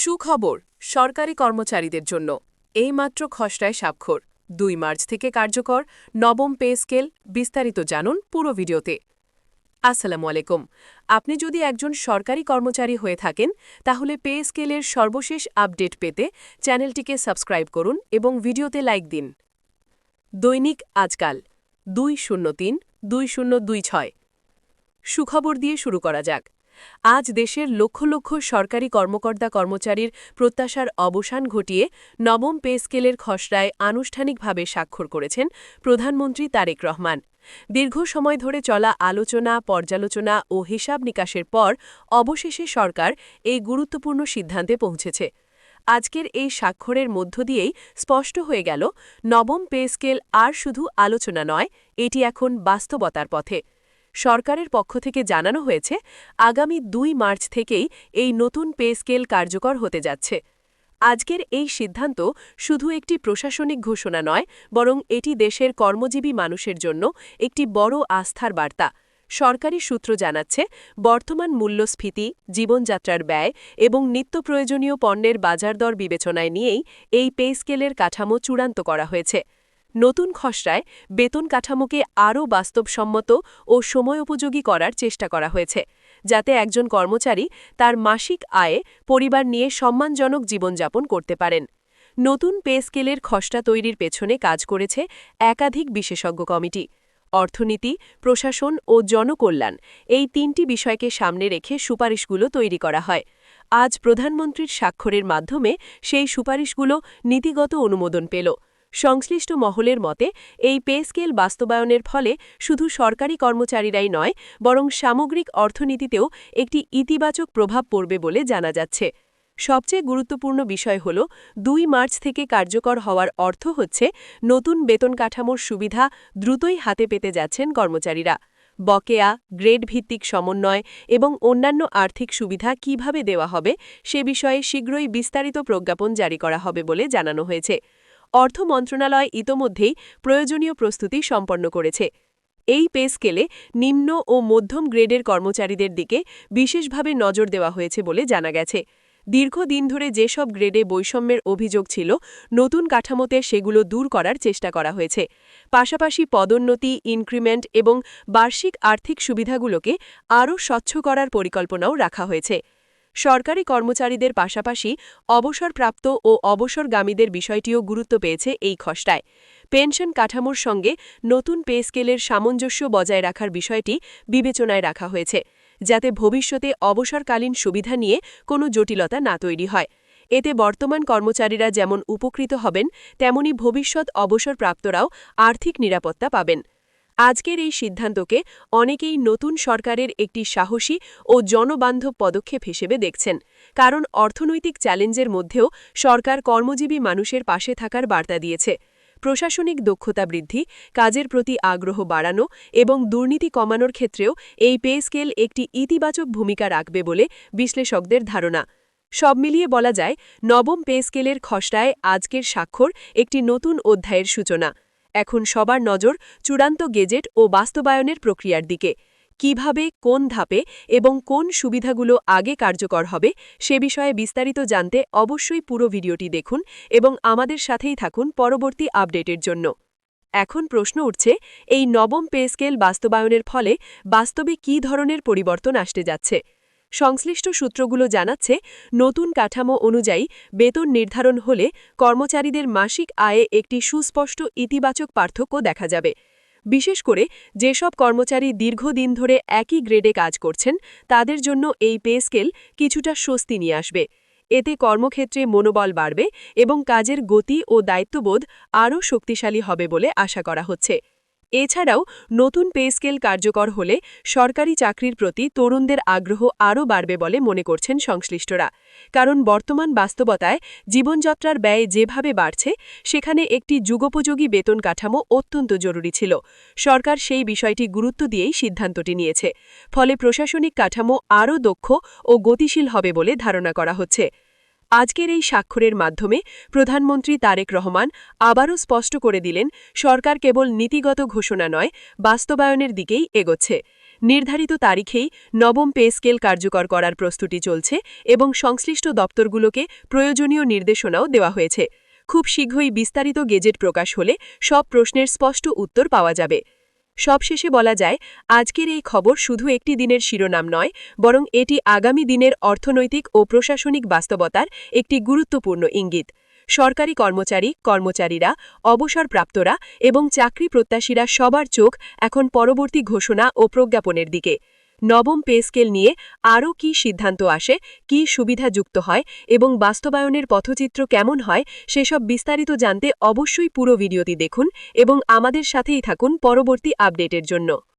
সুখবর সরকারি কর্মচারীদের জন্য এইমাত্র খসড়ায় স্বাক্ষর ২ মার্চ থেকে কার্যকর নবম পে স্কেল। বিস্তারিত জানুন পুরো ভিডিওতে। আসসালামু আলাইকুম। আপনি যদি একজন সরকারি কর্মচারী হয়ে থাকেন তাহলে পে স্কেলের সর্বশেষ আপডেট পেতে চ্যানেলটিকে সাবস্ক্রাইব করুন এবং ভিডিওতে লাইক দিন। দৈনিক আজকাল ২০৩-২০২৬। সুখবর দিয়ে শুরু করা যাক। আজ দেশের লক্ষ লক্ষ সরকারি কর্মকর্তা-কর্মচারীর প্রত্যাশার অবসান ঘটিয়ে নবম পে স্কেলের খসড়ায় আনুষ্ঠানিকভাবে স্বাক্ষর করেছেন প্রধানমন্ত্রী তারেক রহমান। দীর্ঘ সময় ধরে চলা আলোচনা, পর্যালোচনা ও হিসাব নিকাশের পর অবশেষে সরকার এই গুরুত্বপূর্ণ সিদ্ধান্তে পৌঁছেছে। আজকের এই স্বাক্ষরের মধ্য দিয়েই স্পষ্ট হয়ে গেল, নবম পে স্কেল আর শুধু আলোচনা নয়, এটি এখন বাস্তবতার পথে। সরকারের পক্ষ থেকে জানানো হয়েছে, আগামী ২ মার্চ থেকেই এই নতুন পে স্কেল কার্যকর হতে যাচ্ছে। আজকের এই সিদ্ধান্ত শুধু একটি প্রশাসনিক ঘোষণা নয়, বরং এটি দেশের কর্মজীবী মানুষের জন্য একটি বড় আস্থার বার্তা। সরকারি সূত্র জানাচ্ছে, বর্তমান মূল্যস্ফীতি, জীবনযাত্রার ব্যয় এবং নিত্যপ্রয়োজনীয় পণ্যের বাজারদর বিবেচনায় নিয়েই এই পে স্কেলের কাঠামো চূড়ান্ত করা হয়েছে। নতুন খসড়ায় বেতন কাঠামোকে আরও বাস্তবসম্মত ও সময়োপযোগী করার চেষ্টা করা হয়েছে, যাতে একজন কর্মচারী তার মাসিক আয়ে পরিবার নিয়ে সম্মানজনক জীবনযাপন করতে পারেন। নতুন পে স্কেলের খসড়া তৈরির পেছনে কাজ করেছে একাধিক বিশেষজ্ঞ কমিটি। অর্থনীতি, প্রশাসন ও জনকল্যাণ এই ৩টি বিষয়কে সামনে রেখে সুপারিশগুলো তৈরি করা হয়। আজ প্রধানমন্ত্রীর স্বাক্ষরের মাধ্যমে সেই সুপারিশগুলো নীতিগত অনুমোদন পেল। সংশ্লিষ্ট মহলের মতে, এই পে স্কেল বাস্তবায়নের ফলে শুধু সরকারি কর্মচারীরাই নয়, বরং সামগ্রিক অর্থনীতিতেও একটি ইতিবাচক প্রভাব পড়বে বলে জানা যাচ্ছে। সবচেয়ে গুরুত্বপূর্ণ বিষয় হল, ২ মার্চ থেকে কার্যকর হওয়ার অর্থ হচ্ছে নতুন বেতন কাঠামোর সুবিধা দ্রুতই হাতে পেতে যাচ্ছেন কর্মচারীরা। বকেয়া, গ্রেড ভিত্তিক সমন্বয় এবং অন্যান্য আর্থিক সুবিধা কিভাবে দেওয়া হবে সে বিষয়ে শীঘ্রই বিস্তারিত প্রজ্ঞাপন জারি করা হবে বলে জানানো হয়েছে। অর্থ মন্ত্রণালয় ইতোমধ্যেই প্রয়োজনীয় প্রস্তুতি সম্পন্ন করেছে। এই পে স্কেলে নিম্ন ও মধ্যম গ্রেডের কর্মচারীদের দিকে বিশেষভাবে নজর দেওয়া হয়েছে বলে জানা গেছে। দীর্ঘদিন ধরে যেসব গ্রেডে বৈষম্যের অভিযোগ ছিল, নতুন কাঠামোতে সেগুলো দূর করার চেষ্টা করা হয়েছে। পাশাপাশি পদোন্নতি, ইনক্রিমেন্ট এবং বার্ষিক আর্থিক সুবিধাগুলোকে আরও স্বচ্ছ করার পরিকল্পনাও রাখা হয়েছে। সরকারি কর্মচারীদের পাশাপাশি অবসরপ্রাপ্ত ও অবসরগামীদের বিষয়টিও গুরুত্ব পেয়েছে এই খসড়ায়। পেনশন কাঠামোর সঙ্গে নতুন পে স্কেলের সামঞ্জস্য বজায় রাখার বিষয়টি বিবেচনায় রাখা হয়েছে, যাতে ভবিষ্যতে অবসরকালীন সুবিধা নিয়ে কোনো জটিলতা না তৈরি হয়। এতে বর্তমান কর্মচারীরা যেমন উপকৃত হবেন, তেমনি ভবিষ্যৎ অবসরপ্রাপ্তরাও আর্থিক নিরাপত্তা পাবেন। আজকের এই সিদ্ধান্তকে অনেকেই নতুন সরকারের একটি সাহসী ও জনবান্ধব পদক্ষেপ হিসেবে দেখছেন, কারণ অর্থনৈতিক চ্যালেঞ্জের মধ্যেও সরকার কর্মজীবী মানুষের পাশে থাকার বার্তা দিয়েছে। প্রশাসনিক দক্ষতা বৃদ্ধি, কাজের প্রতি আগ্রহ বাড়ানো এবং দুর্নীতি কমানোর ক্ষেত্রেও এই পে স্কেল একটি ইতিবাচক ভূমিকা রাখবে বলে বিশ্লেষকদের ধারণা। সব মিলিয়ে বলা যায়, নবম পে স্কেলের খসড়ায় আজকের স্বাক্ষর একটি নতুন অধ্যায়ের সূচনা। এখন সবার নজর চূড়ান্ত গেজেট ও বাস্তবায়নের প্রক্রিয়ার দিকে। কিভাবে, কোন ধাপে এবং কোন সুবিধাগুলো আগে কার্যকর হবে সে বিষয়ে বিস্তারিত জানতে অবশ্যই পুরো ভিডিওটি দেখুন এবং আমাদের সাথেই থাকুন পরবর্তী আপডেটের জন্য। এখন প্রশ্ন উঠছে, এই নবম পে স্কেল বাস্তবায়নের ফলে বাস্তবে কী ধরনের পরিবর্তন আসতে যাচ্ছে? সংশ্লিষ্ট সূত্রগুলো জানাচ্ছে, নতুন কাঠামো অনুযায়ী বেতন নির্ধারণ হলে কর্মচারীদের মাসিক আয়ে একটি সুস্পষ্ট ইতিবাচক পার্থক্য দেখা যাবে। বিশেষ করে যেসব কর্মচারী দীর্ঘদিন ধরে একই গ্রেডে কাজ করছেন, তাদের জন্য এই পে স্কেল কিছুটা স্বস্তি নিয়ে আসবে। এতে কর্মক্ষেত্রে মনোবল বাড়বে এবং কাজের গতি ও দায়িত্ববোধ আরও শক্তিশালী হবে বলে আশা করা হচ্ছে। এছাড়াও নতুন পে স্কেল কার্যকর হলে সরকারি চাকরির প্রতি তরুণদের আগ্রহ আরও বাড়বে বলে মনে করছেন সংশ্লিষ্টরা, কারণ বর্তমান বাস্তবতায় জীবনযাত্রার ব্যয় যেভাবে বাড়ছে, সেখানে একটি যুগোপযোগী বেতন কাঠামো অত্যন্ত জরুরি ছিল। সরকার সেই বিষয়টি গুরুত্ব দিয়েই সিদ্ধান্তটি নিয়েছে। ফলে প্রশাসনিক কাঠামো আরও দক্ষ ও গতিশীল হবে বলে ধারণা করা হচ্ছে। আজকের এই স্বাক্ষরের মাধ্যমে প্রধানমন্ত্রী তারেক রহমান আবারও স্পষ্ট করে দিলেন, সরকার কেবল নীতিগত ঘোষণা নয়, বাস্তবায়নের দিকেই এগোচ্ছে। নির্ধারিত তারিখেই নবম পে স্কেল কার্যকর করার প্রস্তুতি চলছে এবং সংশ্লিষ্ট দপ্তরগুলোকে প্রয়োজনীয় নির্দেশনাও দেওয়া হয়েছে। খুব শীঘ্রই বিস্তারিত গেজেট প্রকাশ হলে সব প্রশ্নের স্পষ্ট উত্তর পাওয়া যাবে। সবশেষে বলা যায়, আজকের এই খবর শুধু একটি দিনের শিরোনাম নয়, বরং এটি আগামী দিনের অর্থনৈতিক ও প্রশাসনিক বাস্তবতার একটি গুরুত্বপূর্ণ ইঙ্গিত। সরকারি কর্মচারীরা, অবসরপ্রাপ্তরা এবং চাকরি প্রত্যাশীরা সবার চোখ এখন পরবর্তী ঘোষণা ও প্রজ্ঞাপনের দিকে। নবম পে স্কেল নিয়ে আরও কী সিদ্ধান্ত আসে, কী সুবিধা যুক্ত হয় এবং বাস্তবায়নের পথচিত্র কেমন হয়, সেসব বিস্তারিত জানতে অবশ্যই পুরো ভিডিওটি দেখুন এবং আমাদের সাথেই থাকুন পরবর্তী আপডেটের জন্য।